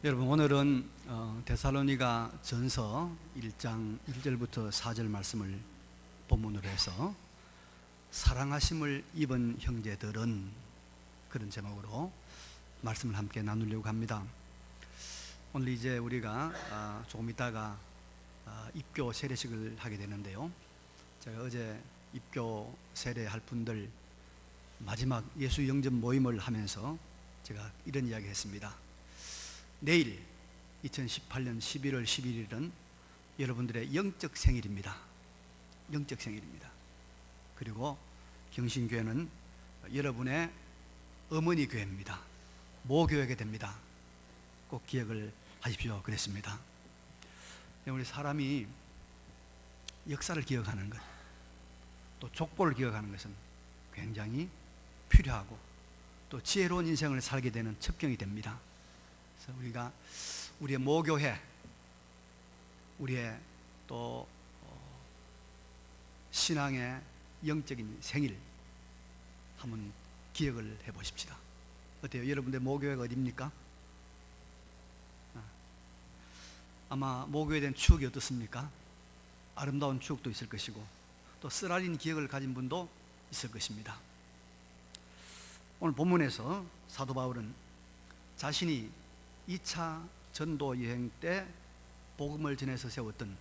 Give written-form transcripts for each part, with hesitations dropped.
여러분, 오늘은 데살로니가 전서 1장 1절부터 4절 말씀을 본문으로 해서 사랑하심을 입은 형제들은, 그런 제목으로 말씀을 함께 나누려고 합니다. 오늘 이제 우리가 조금 있다가 입교 세례식을 하게 되는데요, 제가 어제 입교 세례할 분들 마지막 예수 영접 모임을 하면서 제가 이런 이야기 했습니다. 내일 2018년 11월 11일은 여러분들의 영적 생일입니다. 영적 생일입니다. 그리고 경신교회는 여러분의 어머니 교회입니다. 모교회가 됩니다. 꼭 기억을 하십시오. 그랬습니다. 우리 사람이 역사를 기억하는 것, 또 족보를 기억하는 것은 굉장히 필요하고 또 지혜로운 인생을 살게 되는 첩경이 됩니다. 그래서 우리가 우리의 모교회, 우리의 또 신앙의 영적인 생일 한번 기억을 해보십시다. 어때요? 여러분들 모교회가 어디입니까? 아마 모교회에 대한 추억이 어떻습니까? 아름다운 추억도 있을 것이고 또 쓰라린 기억을 가진 분도 있을 것입니다. 오늘 본문에서 사도 바울은 자신이 2차 전도 여행 때 복음을 전해서 세웠던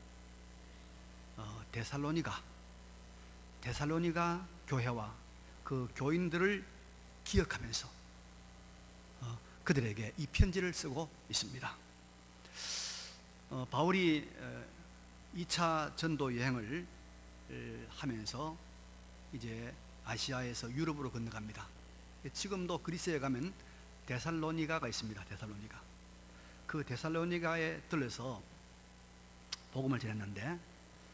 데살로니가 교회와 그 교인들을 기억하면서 그들에게 이 편지를 쓰고 있습니다. 바울이 2차 전도 여행을 하면서 이제 아시아에서 유럽으로 건너갑니다. 지금도 그리스에 가면 데살로니가가 있습니다. 데살로니가. 그 데살로니가에 들러서 복음을 전했는데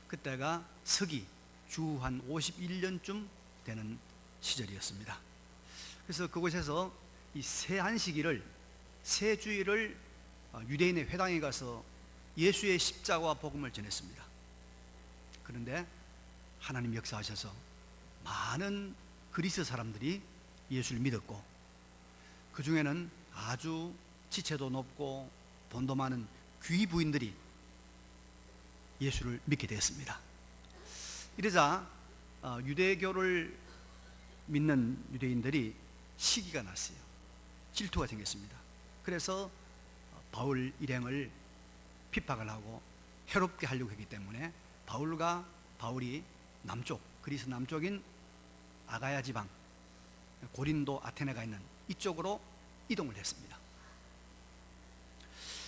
그때가 서기 주 한 51년쯤 되는 시절이었습니다. 그래서 그곳에서 이 새안식일을, 새주일을 유대인의 회당에 가서 예수의 십자가와 복음을 전했습니다. 그런데 하나님 역사하셔서 많은 그리스 사람들이 예수를 믿었고, 그 중에는 아주 지체도 높고 돈도 많은 귀부인들이 예수를 믿게 되었습니다. 이러자 유대교를 믿는 유대인들이 시기가 났어요. 질투가 생겼습니다. 그래서 바울 일행을 핍박을 하고 해롭게 하려고 했기 때문에 바울이 남쪽, 그리스 남쪽인 아가야 지방, 고린도, 아테네가 있는 이쪽으로 이동을 했습니다.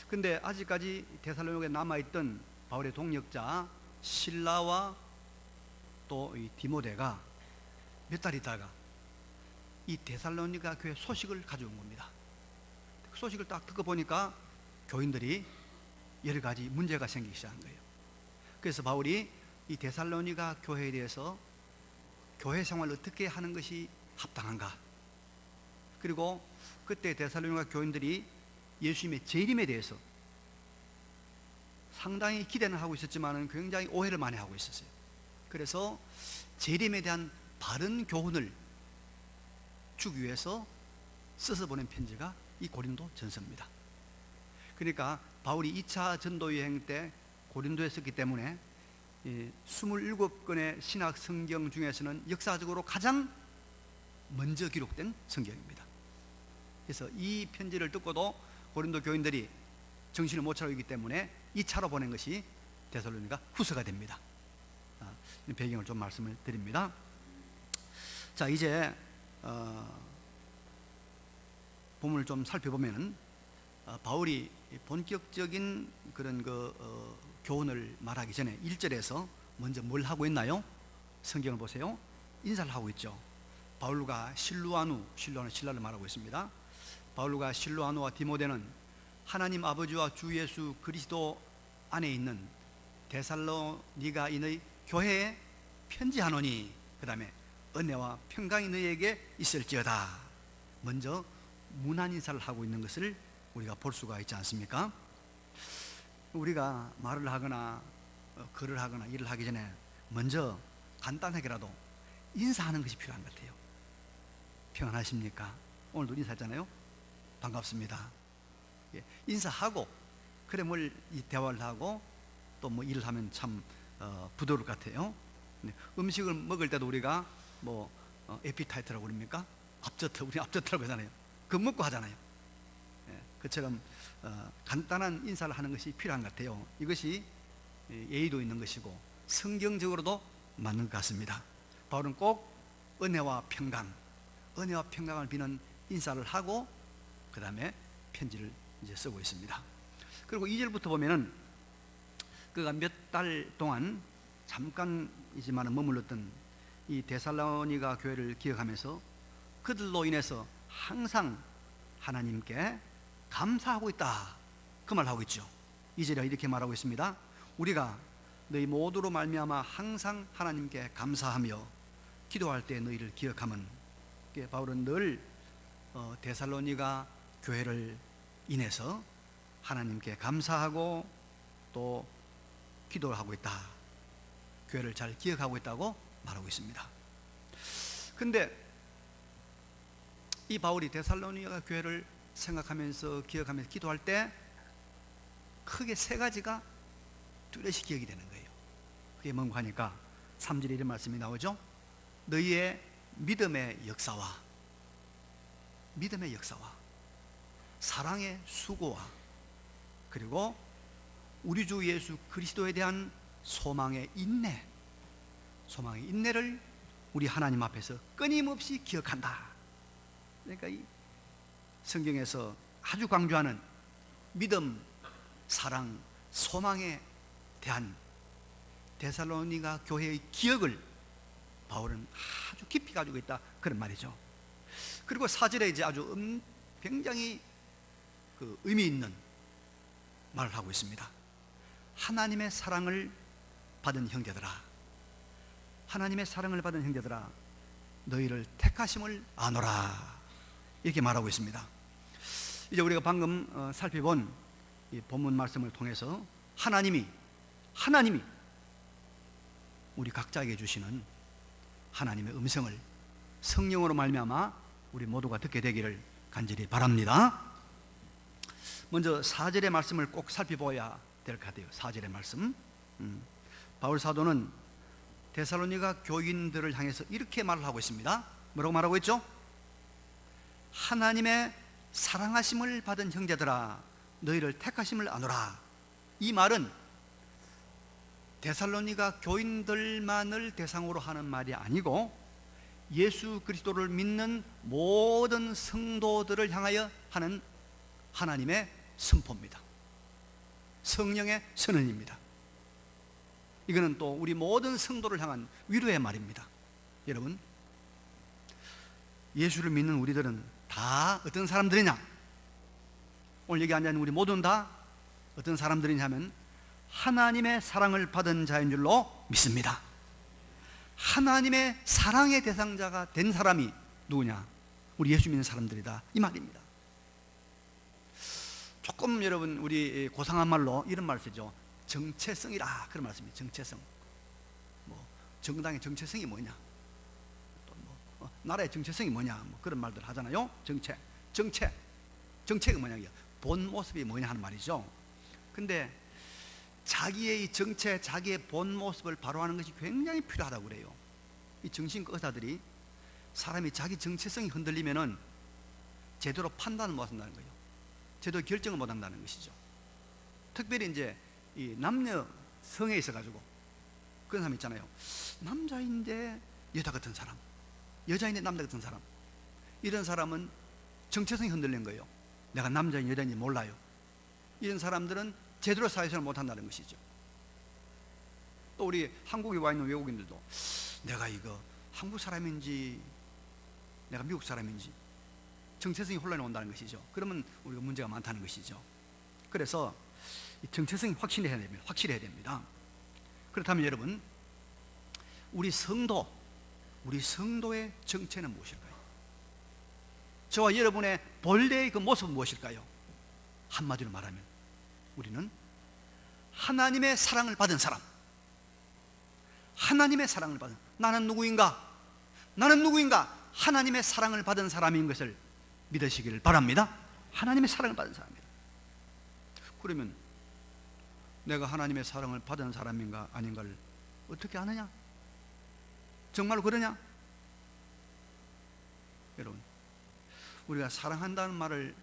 근데 아직까지 데살로니가에 남아있던 바울의 동역자 실라와 또 이 디모데가 몇 달 있다가 이 데살로니가 교회 소식을 가져온 겁니다. 그 소식을 딱 듣고 보니까 교인들이 여러 가지 문제가 생기기 시작한 거예요. 그래서 바울이 이 데살로니가 교회에 대해서 교회 생활을 어떻게 하는 것이 합당한가, 그리고 그때 데살로니가 교인들이 예수님의 재림에 대해서 상당히 기대는 하고 있었지만 굉장히 오해를 많이 하고 있었어요. 그래서 재림에 대한 바른 교훈을 주기 위해서 써서 보낸 편지가 이 고린도 전서입니다. 그러니까 바울이 2차 전도 여행 때 고린도에 있었기 때문에 27권의 신학 성경 중에서는 역사적으로 가장 먼저 기록된 성경입니다. 그래서 이 편지를 듣고도 고린도 교인들이 정신을 못 차리기 때문에 2차로 보낸 것이 데살로니가 후서가 됩니다. 배경을 좀 말씀을 드립니다. 자, 이제 본문을 좀 살펴보면 바울이 본격적인 그런 교훈을 말하기 전에 1절에서 먼저 뭘 하고 있나요? 성경을 보세요. 인사를 하고 있죠. 바울과 신라를 말하고 있습니다. 바울과 실로아누와 디모데는 하나님 아버지와 주 예수 그리스도 안에 있는 데살로니가인의 교회에 편지하노니, 그 다음에 은혜와 평강이 너희에게 있을지어다. 먼저 문안 인사를 하고 있는 것을 우리가 볼 수가 있지 않습니까? 우리가 말을 하거나 글을 하거나 일을 하기 전에 먼저 간단하게라도 인사하는 것이 필요한 것 같아요. 평안하십니까? 오늘도 인사했잖아요. 반갑습니다. 인사하고 그래 뭘 이 대화를 하고 또 뭐 일을 하면 참 부드러울 것 같아요. 음식을 먹을 때도 우리가 뭐 에피타이트라고 그럽니까? 앞젓터, 우리 앞젓터라고 하잖아요. 그거 먹고 하잖아요. 그처럼 간단한 인사를 하는 것이 필요한 것 같아요. 이것이 예의도 있는 것이고 성경적으로도 맞는 것 같습니다. 바울은 꼭 은혜와 평강을 비는 인사를 하고 그 다음에 편지를 이제 쓰고 있습니다. 그리고 2절부터 보면은 그가 몇 달 동안 잠깐이지만 머물렀던 이 데살로니가 교회를 기억하면서 그들로 인해서 항상 하나님께 감사하고 있다, 그 말을 하고 있죠. 2절에 이렇게 말하고 있습니다. 우리가 너희 모두로 말미암아 항상 하나님께 감사하며 기도할 때 너희를 기억하면, 바울은 늘 데살로니가 교회를 인해서 하나님께 감사하고 또 기도를 하고 있다, 교회를 잘 기억하고 있다고 말하고 있습니다. 근데 이 바울이 데살로니가 교회를 생각하면서 기억하면서 기도할 때 크게 세 가지가 뚜렷이 기억이 되는 거예요. 그게 뭔가 하니까 3절에 이런 말씀이 나오죠. 너희의 믿음의 역사와 사랑의 수고와 그리고 우리 주 예수 그리스도에 대한 소망의 인내를 우리 하나님 앞에서 끊임없이 기억한다. 그러니까 이 성경에서 아주 강조하는 믿음, 사랑, 소망에 대한 데살로니가 교회의 기억을 바울은 아주 깊이 가지고 있다, 그런 말이죠. 그리고 4절에 이제 아주 굉장히 그 의미 있는 말을 하고 있습니다. 하나님의 사랑을 받은 형제들아, 너희를 택하심을 아노라, 이렇게 말하고 있습니다. 이제 우리가 방금 살펴본 이 본문 말씀을 통해서 하나님이 우리 각자에게 주시는 하나님의 음성을 성령으로 말미암아 우리 모두가 듣게 되기를 간절히 바랍니다. 먼저 4절의 말씀을 꼭 살펴봐야 될 것 같아요. 4절의 말씀. 바울 사도는 데살로니가 교인들을 향해서 이렇게 말을 하고 있습니다. 뭐라고 말하고 있죠? 하나님의 사랑하심을 받은 형제들아, 너희를 택하심을 아노라. 이 말은 데살로니가 교인들만을 대상으로 하는 말이 아니고 예수 그리스도를 믿는 모든 성도들을 향하여 하는 하나님의 선포입니다. 성령의 선언입니다. 이거는 또 우리 모든 성도를 향한 위로의 말입니다. 여러분, 예수를 믿는 우리들은 다 어떤 사람들이냐? 오늘 여기 앉아있는 우리 모두는 다 어떤 사람들이냐면 하나님의 사랑을 받은 자인 줄로 믿습니다. 하나님의 사랑의 대상자가 된 사람이 누구냐? 우리 예수 믿는 사람들이다, 이 말입니다. 조금 여러분 우리 고상한 말로 이런 말 쓰죠. 정체성이라, 그런 말씀이에요. 정체성. 뭐 정당의 정체성이 뭐냐, 또 뭐 나라의 정체성이 뭐냐, 뭐 그런 말들 하잖아요. 정체가 뭐냐, 본 모습이 뭐냐 하는 말이죠. 근데 자기의 이 정체, 자기의 본 모습을 바로하는 것이 굉장히 필요하다고 그래요. 이 정신과 의사들이 사람이 자기 정체성이 흔들리면은 제대로 판단을 못 한다는 거예요. 제대로 결정을 못 한다는 것이죠. 특별히 이제 이 남녀 성에 있어 가지고 그런 사람 있잖아요. 남자인데 여자 같은 사람, 여자인데 남자 같은 사람, 이런 사람은 정체성이 흔들린 거예요. 내가 남자인지 여자인지 몰라요. 이런 사람들은 제대로 사회생활을 못 한다는 것이죠. 또 우리 한국에 와 있는 외국인들도 내가 이거 한국 사람인지 내가 미국 사람인지 정체성이 혼란이 온다는 것이죠. 그러면 우리가 문제가 많다는 것이죠. 그래서 이 정체성이 확실해야 됩니다. 그렇다면 여러분, 우리 성도의 정체는 무엇일까요? 저와 여러분의 본래의 그 모습은 무엇일까요? 한마디로 말하면 우리는 하나님의 사랑을 받은 사람, 나는 누구인가? 하나님의 사랑을 받은 사람인 것을 믿으시기를 바랍니다. 하나님의 사랑을 받은 사람입니다. 그러면 내가 하나님의 사랑을 받은 사람인가 아닌가를 어떻게 아느냐? 정말로 그러냐? 여러분, 우리가 사랑한다는 말을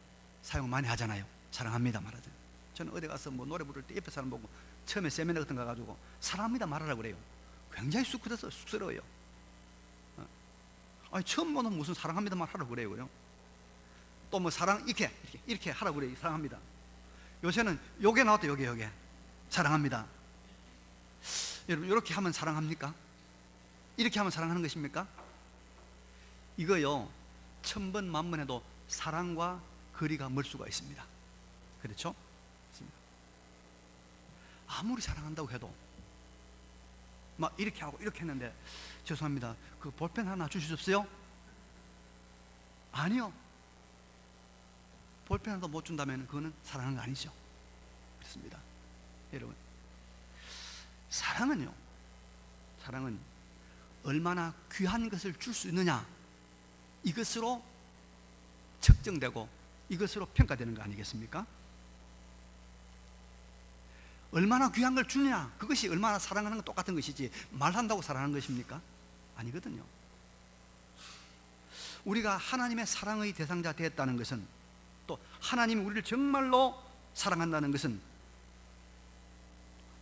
사용 많이 하잖아요. 사랑합니다 말하죠. 저는 어디 가서 뭐 노래 부를 때 옆에 사람 보고 처음에 세미나 같은 거 가지고 사랑합니다 말하라고 그래요. 굉장히 쑥스러워요. 아니, 처음 보는 무슨 사랑합니다 말하라고 그래요. 또 뭐 사랑 이렇게 하라고 그래요. 사랑합니다. 요새는 요게 나왔다. 요게 사랑합니다. 여러분, 이렇게 하면 사랑합니까? 이렇게 하면 사랑하는 것입니까? 이거요, 천번 만번 해도 사랑과 거리가 멀 수가 있습니다. 그렇죠? 아무리 사랑한다고 해도 막 이렇게 하고 이렇게 했는데, 죄송합니다, 그 볼펜 하나 주실 수 없어요? 아니요. 볼펜 하나도 못 준다면 그거는 사랑하는 거 아니죠. 그렇습니다. 여러분, 사랑은 얼마나 귀한 것을 줄 수 있느냐, 이것으로 측정되고 이것으로 평가되는 거 아니겠습니까? 얼마나 귀한 걸 주느냐, 그것이 얼마나 사랑하는 건 똑같은 것이지 말한다고 사랑하는 것입니까? 아니거든요. 우리가 하나님의 사랑의 대상자 되었다는 것은, 또 하나님이 우리를 정말로 사랑한다는 것은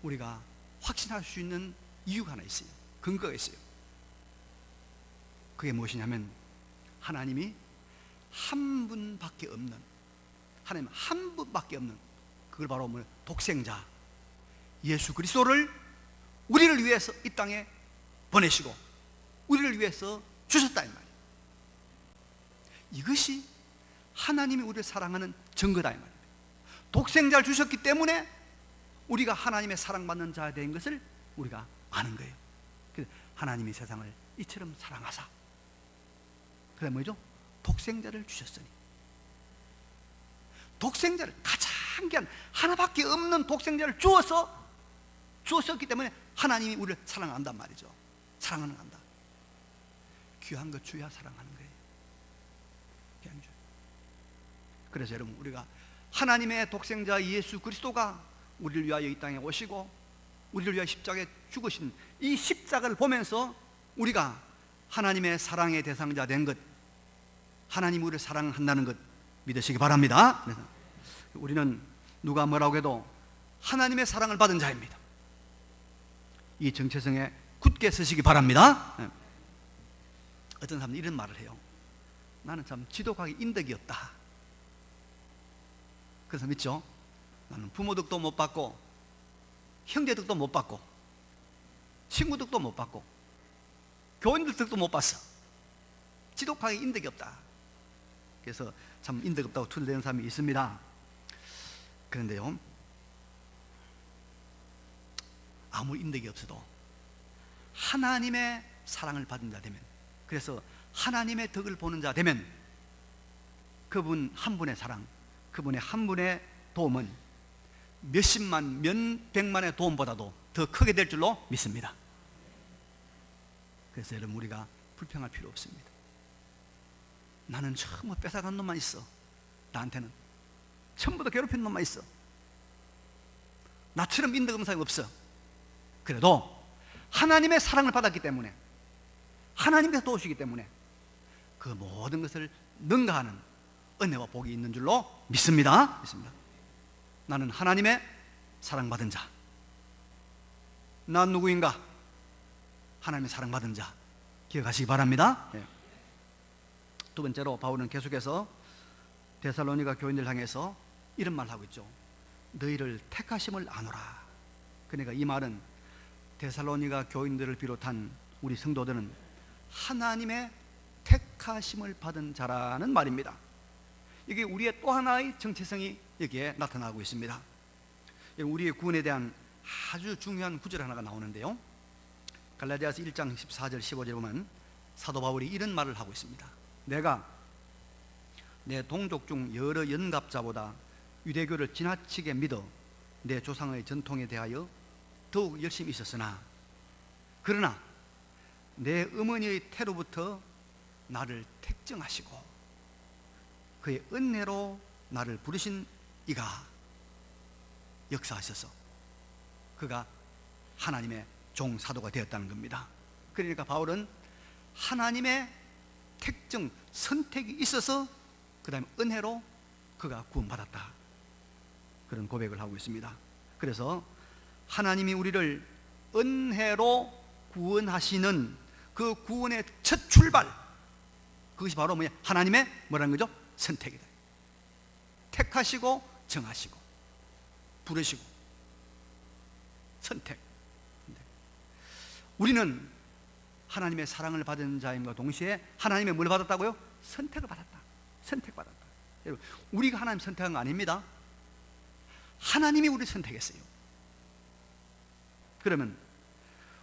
우리가 확신할 수 있는 이유가 하나 있어요. 근거가 있어요. 그게 무엇이냐면, 하나님이 한 분밖에 없는, 하나님 한 분밖에 없는, 그걸 바로 독생자 예수 그리스도를 우리를 위해서 이 땅에 보내시고 우리를 위해서 주셨다 이 말이에요. 이것이 하나님이 우리를 사랑하는 증거다 이 말이에요. 독생자를 주셨기 때문에 우리가 하나님의 사랑받는 자가 된 것을 우리가 아는 거예요. 그래서 하나님이 세상을 이처럼 사랑하사, 그래 뭐죠? 독생자를 주셨으니, 독생자를, 가장 귀한 하나밖에 없는 독생자를 주었기 때문에 하나님이 우리를 사랑한단 말이죠. 사랑하는 한다. 귀한 것 주야 사랑하는 거예요. 귀한 주. 그래서 여러분, 우리가 하나님의 독생자 예수 그리스도가 우리를 위하여 이 땅에 오시고 우리를 위하여 십자가에 죽으신 이 십자가를 보면서 우리가 하나님의 사랑의 대상자 된 것, 하나님이 우리를 사랑한다는 것 믿으시기 바랍니다. 그래서 우리는 누가 뭐라고 해도 하나님의 사랑을 받은 자입니다. 이 정체성에 굳게 서시기 바랍니다. 어떤 사람들이 이런 말을 해요. 나는 참 지독하게 인덕이 없다. 그래서 믿죠? 나는 부모 덕도 못 받고 형제 덕도 못 받고 친구 덕도 못 받고 교인들 덕도 못 봤어. 지독하게 인덕이 없다. 그래서 참 인덕 없다고 투덜대는 사람이 있습니다. 그런데요, 아무리 인덕이 없어도 하나님의 사랑을 받은 자 되면, 그래서 하나님의 덕을 보는 자 되면, 그분 한 분의 사랑, 그분의 한 분의 도움은 몇십만, 몇백만의 도움보다도 더 크게 될 줄로 믿습니다. 그래서 여러분, 우리가 불평할 필요 없습니다. 나는 전부 뺏어간 놈만 있어. 나한테는 전부 다 괴롭힌 놈만 있어. 나처럼 인덕 없는 사람이 없어. 그래도 하나님의 사랑을 받았기 때문에, 하나님께서 도우시기 때문에 그 모든 것을 능가하는 은혜와 복이 있는 줄로 믿습니다. 나는 하나님의 사랑받은 자. 난 누구인가? 하나님의 사랑받은 자. 기억하시기 바랍니다. 두 번째로 바울은 계속해서 데살로니가 교인들 향해서 이런 말을 하고 있죠. 너희를 택하심을 아노라. 그러니까 이 말은 데살로니가 교인들을 비롯한 우리 성도들은 하나님의 택하심을 받은 자라는 말입니다. 이게 우리의 또 하나의 정체성이 여기에 나타나고 있습니다. 우리의 구원에 대한 아주 중요한 구절 하나가 나오는데요, 갈라디아서 1장 14절 15절에 보면 사도 바울이 이런 말을 하고 있습니다. 내가 내 동족 중 여러 연갑자보다 유대교를 지나치게 믿어 내 조상의 전통에 대하여 더욱 열심히 있었으나, 그러나 내 어머니의 태로부터 나를 택정하시고 그의 은혜로 나를 부르신 이가 역사하셔서 그가 하나님의 종사도가 되었다는 겁니다. 그러니까 바울은 하나님의 택정, 선택이 있어서 그 다음에 은혜로 그가 구원받았다, 그런 고백을 하고 있습니다. 그래서 하나님이 우리를 은혜로 구원하시는 그 구원의 첫 출발, 그것이 바로 뭐냐? 하나님의 뭐라는 거죠? 선택이다. 택하시고 정하시고 부르시고 선택. 우리는 하나님의 사랑을 받은 자임과 동시에 하나님의 뭘 받았다고요? 선택을 받았다. 선택받았다. 여러분, 우리가 하나님 선택한 거 아닙니다. 하나님이 우리를 선택했어요. 그러면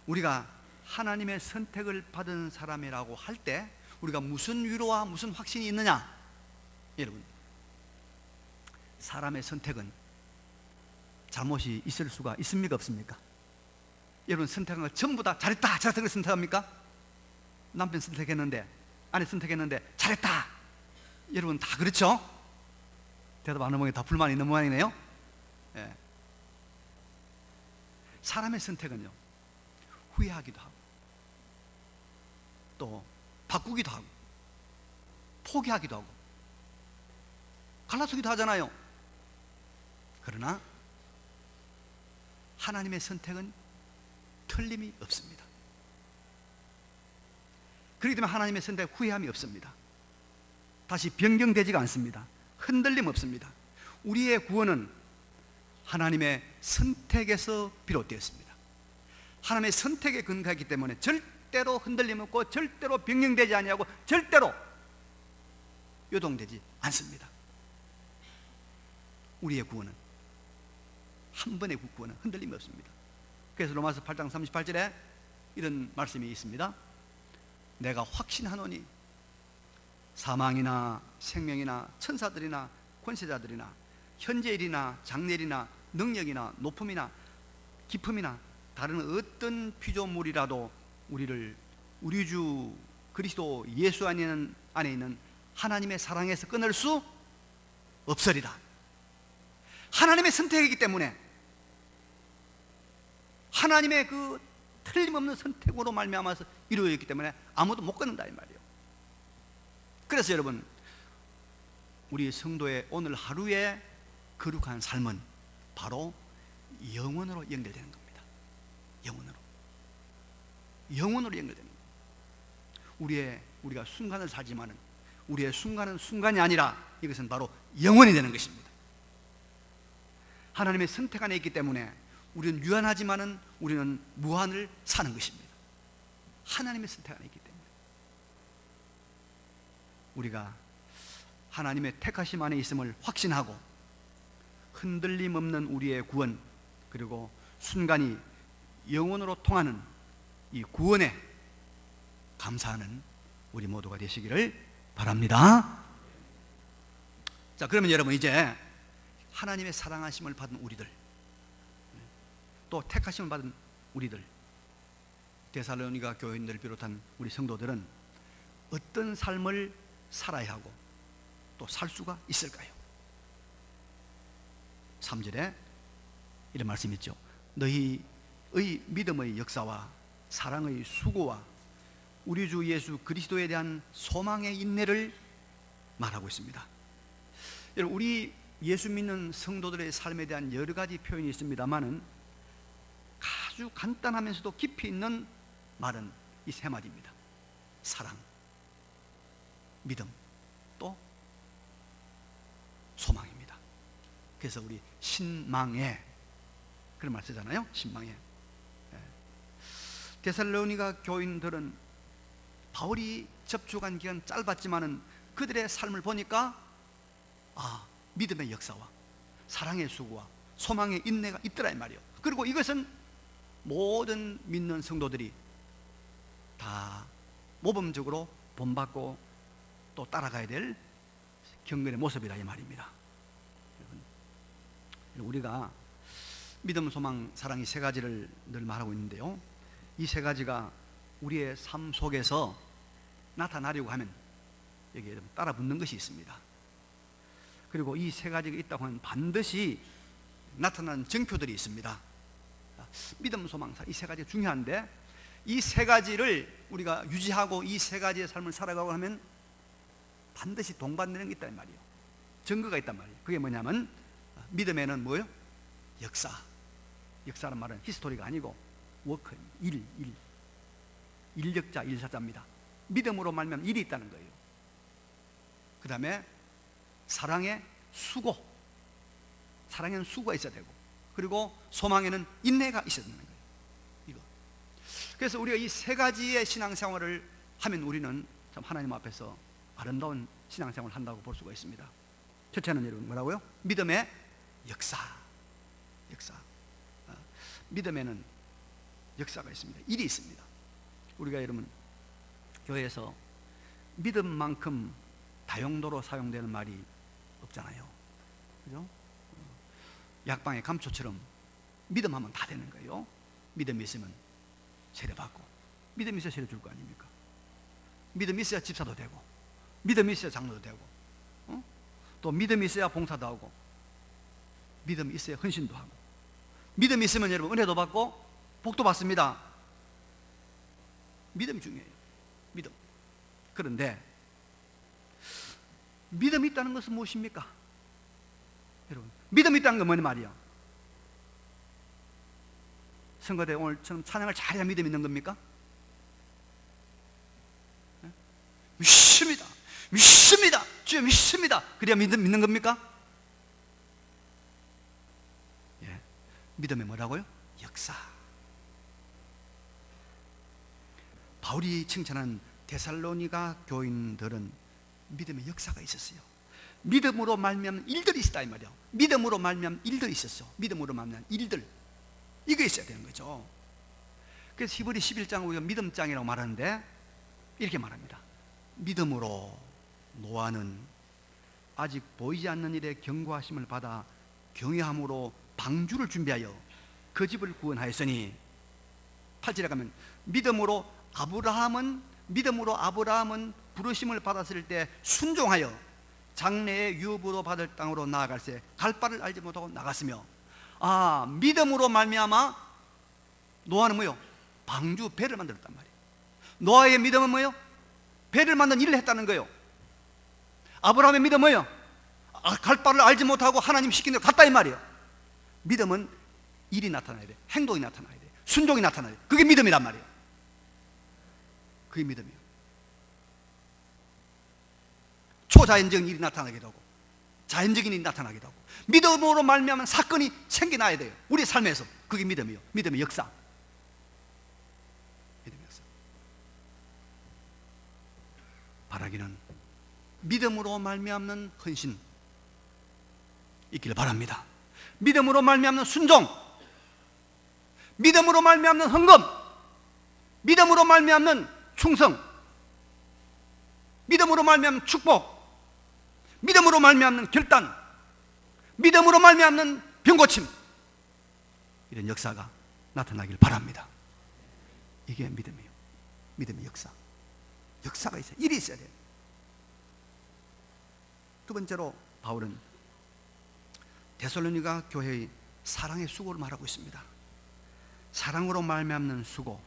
우리가 하나님의 선택을 받은 사람이라고 할 때 우리가 무슨 위로와 무슨 확신이 있느냐? 여러분, 사람의 선택은 잘못이 있을 수가 있습니까? 없습니까? 여러분, 선택한 걸 전부 다 잘했다, 잘했다 걸 선택합니까? 남편 선택했는데, 아내 선택했는데 잘했다, 여러분 다 그렇죠? 대답 안 하면 다 불만이 있는 모양이네요. 예. 사람의 선택은요, 후회하기도 하고 또 바꾸기도 하고 포기하기도 하고 갈라서기도 하잖아요. 그러나 하나님의 선택은 틀림이 없습니다. 그렇기 때문에 하나님의 선택 후회함이 없습니다. 다시 변경되지가 않습니다. 흔들림 없습니다. 우리의 구원은 하나님의 선택에서 비롯되었습니다. 하나님의 선택에 근거했기 때문에 절대로 흔들림 없고 절대로 변경되지 아니하고 절대로 요동되지 않습니다. 우리의 구원은, 한 번의 구원은 흔들림이 없습니다. 그래서 로마서 8장 38절에 이런 말씀이 있습니다. 내가 확신하노니 사망이나 생명이나 천사들이나 권세자들이나 현재일이나 장래일이나 능력이나 높음이나 깊음이나 다른 어떤 피조물이라도 우리를 우리 주 그리스도 예수 안에 있는 하나님의 사랑에서 끊을 수 없으리라. 하나님의 선택이기 때문에, 하나님의 그 틀림없는 선택으로 말미암아서 이루어졌기 때문에 아무도 못 끊는다 이 말이에요. 그래서 여러분, 우리 성도의 오늘 하루의 거룩한 삶은 바로 영원으로 연결되는 겁니다. 영원으로 연결되는 겁니다. 우리가 순간을 살지만은 우리의 순간은 순간이 아니라 이것은 바로 영원이 되는 것입니다. 하나님의 선택 안에 있기 때문에 우리는 유한하지만은 우리는 무한을 사는 것입니다. 하나님의 선택 안에 있기 때문에 우리가 하나님의 택하심 안에 있음을 확신하고 흔들림 없는 우리의 구원, 그리고 순간이 영원으로 통하는 이 구원에 감사하는 우리 모두가 되시기를 바랍니다. 자, 그러면 여러분, 이제 하나님의 사랑하심을 받은 우리들, 또 택하심을 받은 우리들, 데살로니가 교인들을 비롯한 우리 성도들은 어떤 삶을 살아야 하고 또 살 수가 있을까요? 3절에 이런 말씀이 있죠. 너희의 믿음의 역사와 사랑의 수고와 우리 주 예수 그리스도에 대한 소망의 인내를 말하고 있습니다. 여러분, 우리 예수 믿는 성도들의 삶에 대한 여러 가지 표현이 있습니다만은 아주 간단하면서도 깊이 있는 말은 이 세 마디입니다. 사랑, 믿음, 또 소망입니다. 그래서 우리 신망에 그런 말 쓰잖아요. 신망에. 데살로니가 교인들은 바울이 접촉한 기간 짧았지만은 그들의 삶을 보니까 믿음의 역사와 사랑의 수고와 소망의 인내가 있더라 이 말이에요. 그리고 이것은 모든 믿는 성도들이 다 모범적으로 본받고 또 따라가야 될 경건의 모습이다 이 말입니다. 우리가 믿음, 소망, 사랑 이 세 가지를 늘 말하고 있는데요, 이 세 가지가 우리의 삶 속에서 나타나려고 하면 여기에 따라 붙는 것이 있습니다. 그리고 이 세 가지가 있다고 하면 반드시 나타나는 증표들이 있습니다. 믿음, 소망, 이 세 가지가 중요한데, 이 세 가지를 우리가 유지하고 이 세 가지의 삶을 살아가고 하면 반드시 동반되는 게 있단 말이에요. 증거가 있단 말이에요. 그게 뭐냐면, 믿음에는 뭐예요? 역사. 역사란 말은 히스토리가 아니고 워크, 인력자, 일사자입니다. 믿음으로 말미암아 일이 있다는 거예요. 그 다음에 사랑의 수고, 사랑에는 수고가 있어야 되고, 그리고 소망에는 인내가 있어야 되는 거예요. 이거. 그래서 우리가 이 세 가지의 신앙생활을 하면 우리는 참 하나님 앞에서 아름다운 신앙생활을 한다고 볼 수가 있습니다. 첫째는 여러분 뭐라고요? 믿음의 역사. 믿음에는 역사가 있습니다. 일이 있습니다. 우리가 여러분 교회에서 믿음만큼 다용도로 사용되는 말이 없잖아요. 그죠? 약방의 감초처럼 믿음하면 다 되는 거예요. 믿음이 있으면 세례받고, 믿음이 있어야 세례 줄 거 아닙니까? 믿음이 있어야 집사도 되고, 믿음이 있어야 장로도 되고, 또 믿음이 있어야 봉사도 하고, 믿음이 있어야 헌신도 하고, 믿음이 있으면 여러분 은혜도 받고 복도 받습니다. 믿음이 중요해요. 믿음. 그런데 믿음이 있다는 것은 무엇입니까? 여러분, 믿음이 있다는 건 뭐냐 말이야? 선거대 오늘처럼 찬양을 잘해야 믿음이 있는 겁니까? 믿습니다. 주여 믿습니다. 그래야 믿음 있는 겁니까? 예. 믿음이 뭐라고요? 역사. 바울이 칭찬한 데살로니가 교인들은 믿음의 역사가 있었어요. 믿음으로 말미암는 일들이 있었다 이 말이야. 믿음으로 말미암는 일들이 있었어. 믿음으로 말미암는 일들, 이거 있어야 되는 거죠. 그래서 히브리 11장 우리가 믿음장이라고 말하는데 이렇게 말합니다. 믿음으로 노아는 아직 보이지 않는 일에 경고하심을 받아 경외함으로 방주를 준비하여 그 집을 구원하였으니, 8절에 가면 믿음으로 아브라함은 부르심을 받았을 때 순종하여 장래의 유업으로 받을 땅으로 나아갈새 갈 바를 알지 못하고 나갔으며, 믿음으로 말미암아 노아는 뭐요? 방주, 배를 만들었단 말이에요. 노아의 믿음은 뭐요? 배를 만든 일을 했다는 거예요. 아브라함의 믿음은 뭐요? 갈 바를 알지 못하고 하나님 시킨 대로 갔다 이 말이에요. 믿음은 일이 나타나야 돼. 행동이 나타나야 돼. 순종이 나타나야 돼. 그게 믿음이란 말이에요. 그게 믿음이에요. 초자연적인 일이 나타나기도 하고 자연적인 일이 나타나기도 하고, 믿음으로 말미암은 사건이 생겨나야 돼요. 우리 삶에서. 그게 믿음이에요. 믿음의 역사. 믿음의 역사. 바라기는 믿음으로 말미암는 헌신 있기를 바랍니다. 믿음으로 말미암는 순종, 믿음으로 말미암는 헌금, 믿음으로 말미암는 충성, 믿음으로 말미암는 축복, 믿음으로 말미암는 결단, 믿음으로 말미암는 병고침, 이런 역사가 나타나길 바랍니다. 이게 믿음이에요. 믿음의 역사. 역사가 있어요. 일이 있어야 돼요. 두 번째로 바울은 데살로니가 교회의 사랑의 수고를 말하고 있습니다. 사랑으로 말미암는 수고,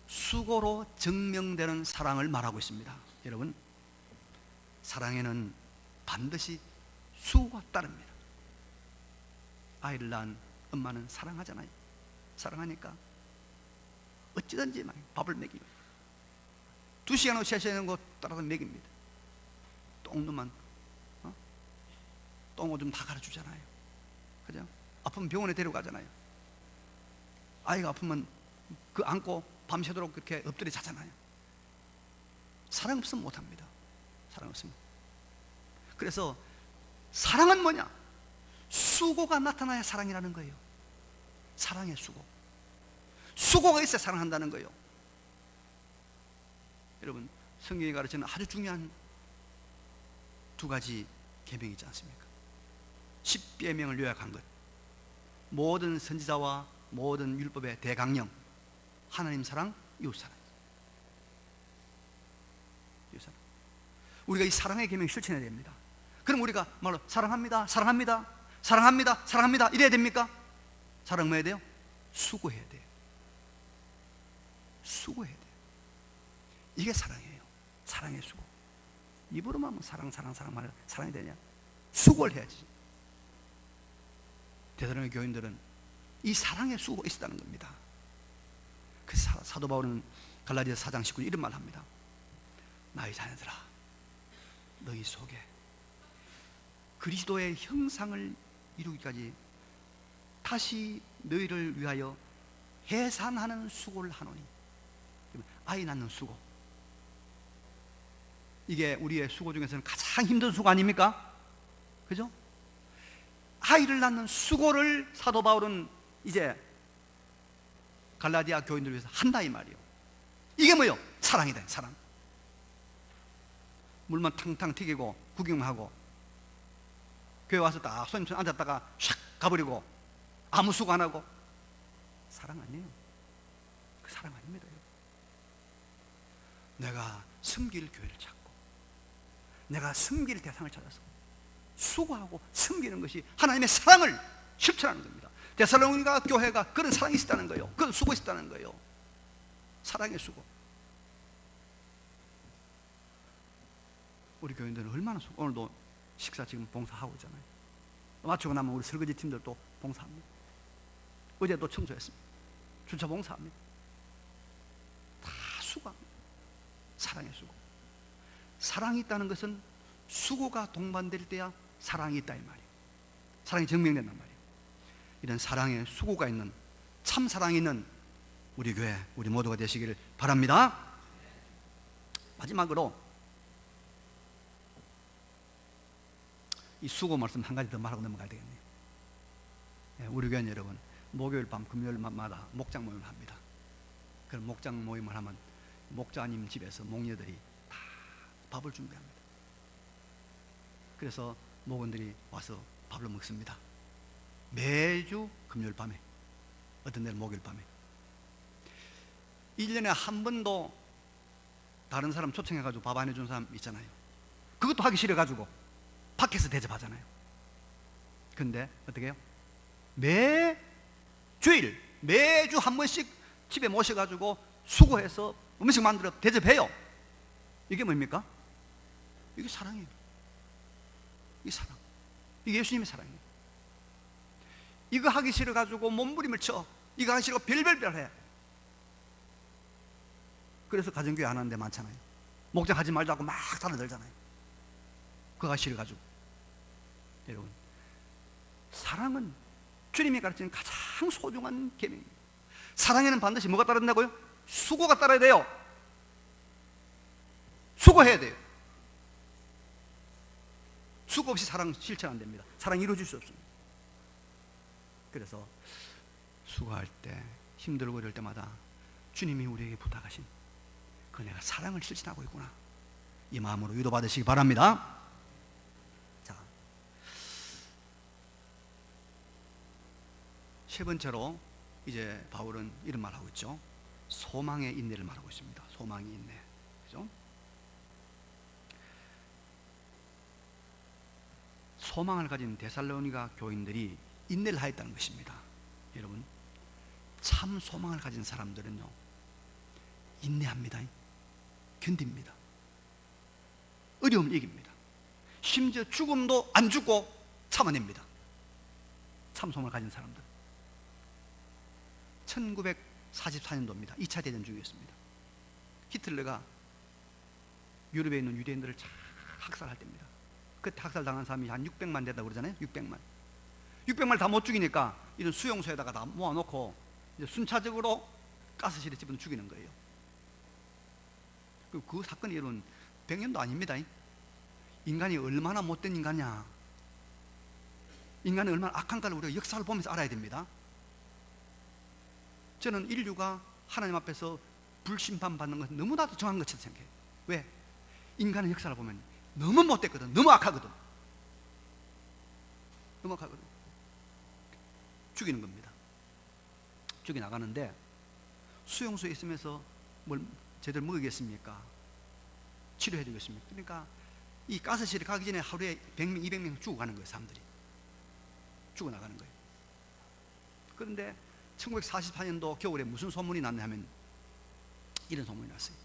수고로 증명되는 사랑을 말하고 있습니다. 여러분, 사랑에는 반드시 수고가 따릅니다. 아이를 낳은 엄마는 사랑하잖아요. 사랑하니까 어찌든지 막 밥을 먹이고 2시간으로 3시간 거 따라서 먹입니다. 똥누만 똥오줌 다 가르쳐주잖아요. 그죠? 아프면 병원에 데려가잖아요. 아이가 아프면 그 안고 밤새도록 그렇게 엎드려 자잖아요. 사랑 없으면 못합니다. 사랑 없으면. 그래서 사랑은 뭐냐? 수고가 나타나야 사랑이라는 거예요. 사랑의 수고. 수고가 있어야 사랑한다는 거예요. 여러분, 성경이 가르치는 아주 중요한 두 가지 계명이 있지 않습니까? 10계명을 요약한 것, 모든 선지자와 모든 율법의 대강령, 하나님 사랑, 이웃 사랑. 이웃 사랑. 우리가 이 사랑의 계명을 실천해야 됩니다. 그럼 우리가 말로 사랑합니다, 사랑합니다, 사랑합니다, 사랑합니다 이래야 됩니까? 사랑 뭐 해야 돼요? 수고해야 돼요. 수고해야 돼요. 이게 사랑이에요. 사랑의 수고. 입으로만 사랑 사랑 사랑 말을 사랑이 되냐? 수고를 해야지. 데살로니가 교인들은 이 사랑의 수고가 있었다는 겁니다. 그 사도 바울은 갈라디아서 4장 19절 이런 말을 합니다. 나의 자녀들아, 너희 속에 그리스도의 형상을 이루기까지 다시 너희를 위하여 해산하는 수고를 하노니. 아이 낳는 수고, 이게 우리의 수고 중에서는 가장 힘든 수고 아닙니까? 그죠? 아이를 낳는 수고를 사도 바울은 이제 갈라디아 교인들을 위해서 한다 이 말이요. 이게 뭐요? 사랑이다. 사랑. 물만 탕탕 튀기고 구경하고 교회 와서 딱 손님 앉았다가 샥 가버리고 아무 수고 안 하고, 사랑 아니에요. 그 사랑 아닙니다. 내가 섬길 교회를 찾고 내가 섬길 대상을 찾아서 수고하고 섬기는 것이 하나님의 사랑을 실천하는 겁니다. 데살로니가 교회가 그런 사랑이 있었다는 거예요. 그런 수고 있었다는 거예요. 사랑의 수고. 우리 교인들은 얼마나 수고. 오늘도 식사 지금 봉사하고 있잖아요. 마치고 나면 우리 설거지 팀들도 봉사합니다. 어제 또 청소했습니다. 주차 봉사합니다. 다 수고합니다. 사랑의 수고. 사랑이 있다는 것은 수고가 동반될 때야 사랑이 있다 이 말이에요. 사랑이 증명된단 말이에요. 이런 사랑의 수고가 있는, 참 사랑이 있는 우리 교회, 우리 모두가 되시기를 바랍니다. 마지막으로 이 수고 말씀 한 가지 더 말하고 넘어가야 되겠네요. 우리 교회 여러분, 목요일 밤 금요일마다 목장 모임을 합니다. 그런 목장 모임을 하면 목자님 집에서 목녀들이 다 밥을 준비합니다. 그래서 목원들이 와서 밥을 먹습니다. 매주 금요일 밤에, 어떤 날은 목요일 밤에. 1년에 한 번도 다른 사람 초청해가지고 밥 안 해준 사람 있잖아요. 그것도 하기 싫어가지고 밖에서 대접하잖아요. 근데 어떻게 해요? 매주일, 매주 한 번씩 집에 모셔가지고 수고해서 음식 만들어 대접해요. 이게 뭡니까? 이게 사랑이에요. 이게 사랑. 이게 예수님의 사랑이에요. 이거 하기 싫어가지고 몸부림을 쳐. 이거 하기 싫어 별별별 해. 그래서 가정교회 안 하는 데 많잖아요. 목장 하지 말자고 막 달아들잖아요. 그거 하기 싫어가지고. 여러분, 사랑은 주님이 가르치는 가장 소중한 계명입니다. 사랑에는 반드시 뭐가 따른다고요? 수고가 따라야 돼요. 수고해야 돼요. 수고 없이 사랑 실천 안 됩니다. 사랑 이루어질 수 없습니다. 그래서 수고할 때, 힘들고 이럴 때마다 주님이 우리에게 부탁하신 그 내가 사랑을 실천하고 있구나, 이 마음으로 위로받으시기 바랍니다. 자, 세 번째로 이제 바울은 이런 말 하고 있죠. 소망의 인내를 말하고 있습니다. 소망의 인내. 그죠? 소망을 가진 데살로니가 교인들이 인내를 하였다는 것입니다. 여러분, 참 소망을 가진 사람들은요, 인내합니다. 견딥니다. 어려움을 이깁니다. 심지어 죽음도 안 죽고 참아냅니다. 참 소망을 가진 사람들. 1944년도입니다. 2차 대전 중이었습니다. 히틀러가 유럽에 있는 유대인들을 잘 학살할 때입니다. 그때 학살당한 사람이 한 600만 된다고 그러잖아요. 600만 다 못 죽이니까 이런 수용소에다가 다 모아놓고 이제 순차적으로 가스실에 집어넣어 죽이는 거예요. 그 사건이 이룬 100년도 아닙니다. 인간이 얼마나 못된 인간이냐, 인간이 얼마나 악한가를 우리가 역사를 보면서 알아야 됩니다. 저는 인류가 하나님 앞에서 불심판 받는 것은 너무나도 정한 것처럼 생각해요. 왜? 인간의 역사를 보면 너무 못됐거든. 너무 악하거든. 너무 악하거든. 죽이는 겁니다. 죽이 나가는데 수용소에 있으면서 뭘 제대로 먹이겠습니까? 치료해 주겠습니까? 그러니까 이 가스실에 가기 전에 하루에 100명, 200명 죽어가는 거예요. 사람들이. 죽어나가는 거예요. 그런데 1944년도 겨울에 무슨 소문이 났냐 하면 이런 소문이 났어요.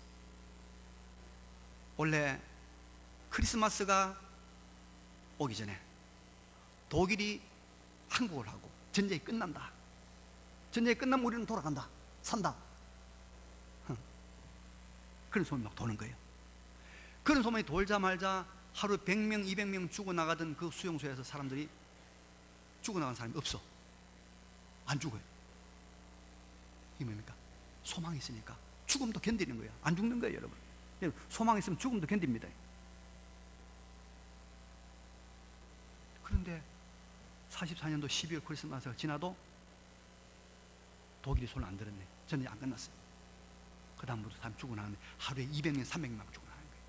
원래 크리스마스가 오기 전에 독일이 항복을 하고 전쟁이 끝난다. 전쟁이 끝나면 우리는 돌아간다. 산다. 그런 소문이 막 도는 거예요. 그런 소문이 돌자마자 하루 100명, 200명 죽어나가던 그 수용소에서 사람들이 죽어나간 사람이 없어. 안 죽어요. 이게 뭡니까? 소망이 있으니까 죽음도 견디는 거예요. 안 죽는 거예요, 여러분. 소망이 있으면 죽음도 견딥니다. 그런데 44년도 12월 크리스마스가 지나도 독일이 손을 안 들었네. 전쟁이 안 끝났어요. 그 다음부터 사람 죽어나가는데 하루에 200명, 300명 죽어나가는 거예요.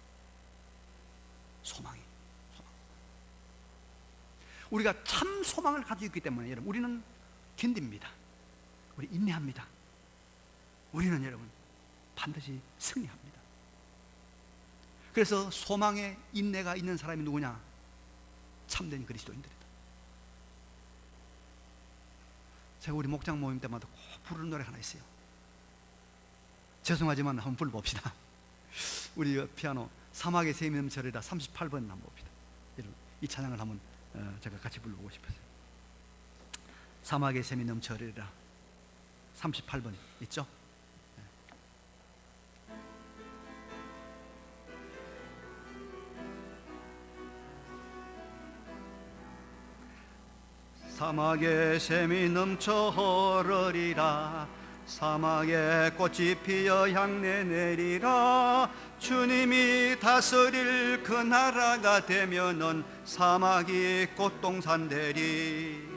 소망이. 우리가 참 소망을 가지고 있기 때문에 여러분, 우리는 견딥니다. 우리 인내합니다. 우리는 여러분 반드시 승리합니다. 그래서 소망에 인내가 있는 사람이 누구냐? 참된 그리스도인들이다. 제가 우리 목장 모임 때마다 꼭 부르는 노래 하나 있어요. 죄송하지만 한번 불러봅시다. 우리 피아노 사막의 샘이 넘쳐리라 38번 한번 봅시다. 이 찬양을 한번 제가 같이 불러보고 싶어요. 사막의 샘이 넘쳐리라 38번 있죠? 사막의 샘이 넘쳐 흐르리라 사막에 꽃이 피어 향내 내리라 주님이 다스릴 그 나라가 되면은 사막이 꽃동산 되리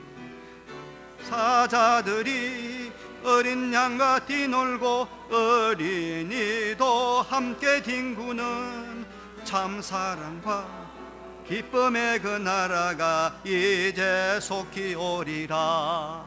사자들이 어린 양과 뛰놀고 어린이도 함께 뒹구는 참사랑과 기쁨의 그 나라가 이제 속히 오리라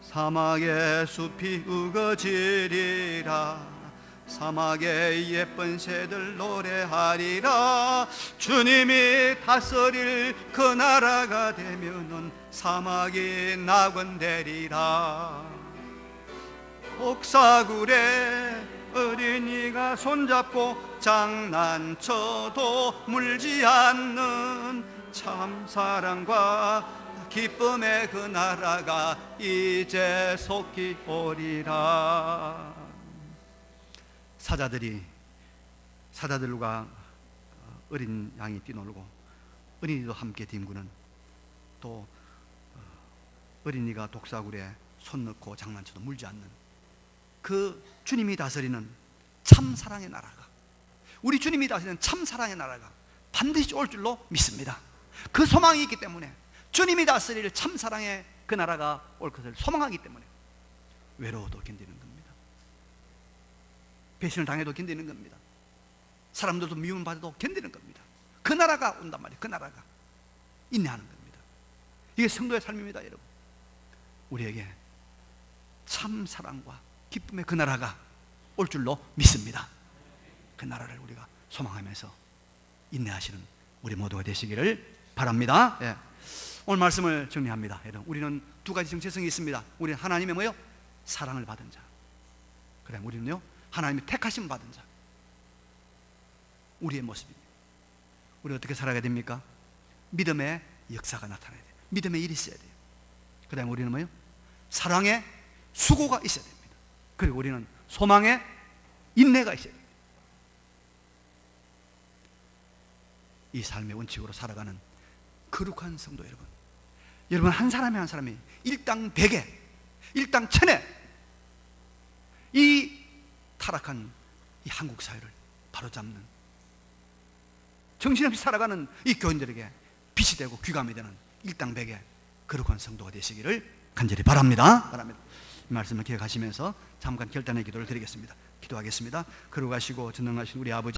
사막의 숲이 우거지리라 사막의 예쁜 새들 노래하리라 주님이 다스릴 그 나라가 되면은 사막이 낙원되리라 옥사굴에 어린이가 손잡고 장난쳐도 물지 않는 참사랑과 기쁨의 그 나라가 이제 속히 오리라 사자들과 어린 양이 뛰놀고 어린이도 함께 뒹구는 또 어린이가 독사굴에 손 넣고 장난쳐도 물지 않는 그 주님이 다스리는 참사랑의 나라가 우리 주님이 다스리는 참사랑의 나라가 반드시 올 줄로 믿습니다. 그 소망이 있기 때문에 주님이 다스릴 참사랑의 그 나라가 올 것을 소망하기 때문에 외로워도 견디는 겁니다. 배신을 당해도 견디는 겁니다. 사람들도 미움을 받아도 견디는 겁니다. 그 나라가 온단 말이에요. 그 나라가 인내하는 겁니다. 이게 성도의 삶입니다. 여러분 우리에게 참사랑과 기쁨의 그 나라가 올 줄로 믿습니다. 그 나라를 우리가 소망하면서 인내하시는 우리 모두가 되시기를 바랍니다. 예. 오늘 말씀을 정리합니다. 여러분 우리는 두 가지 정체성이 있습니다. 우리는 하나님의 뭐요? 사랑을 받은 자. 그다음 우리는요 하나님의 택하심을 받은 자. 우리의 모습입니다. 우리 어떻게 살아가야 됩니까? 믿음의 역사가 나타나야 돼요. 믿음의 일이 있어야 돼요. 그다음 우리는 뭐요? 사랑의 수고가 있어야 됩니다. 그리고 우리는 소망의 인내가 있어야 됩니다. 이 삶의 원칙으로 살아가는 거룩한 성도 여러분, 여러분 한 사람이 한 사람이 일당 백에 일당 천에 이 타락한 이 한국 사회를 바로잡는 정신없이 살아가는 이 교인들에게 빛이 되고 귀감이 되는 일당 백에 거룩한 성도가 되시기를 간절히 바랍니다. 이 말씀을 기억하시면서 잠깐 결단의 기도를 드리겠습니다. 기도하겠습니다. 거룩하시고 전능하신 우리 아버지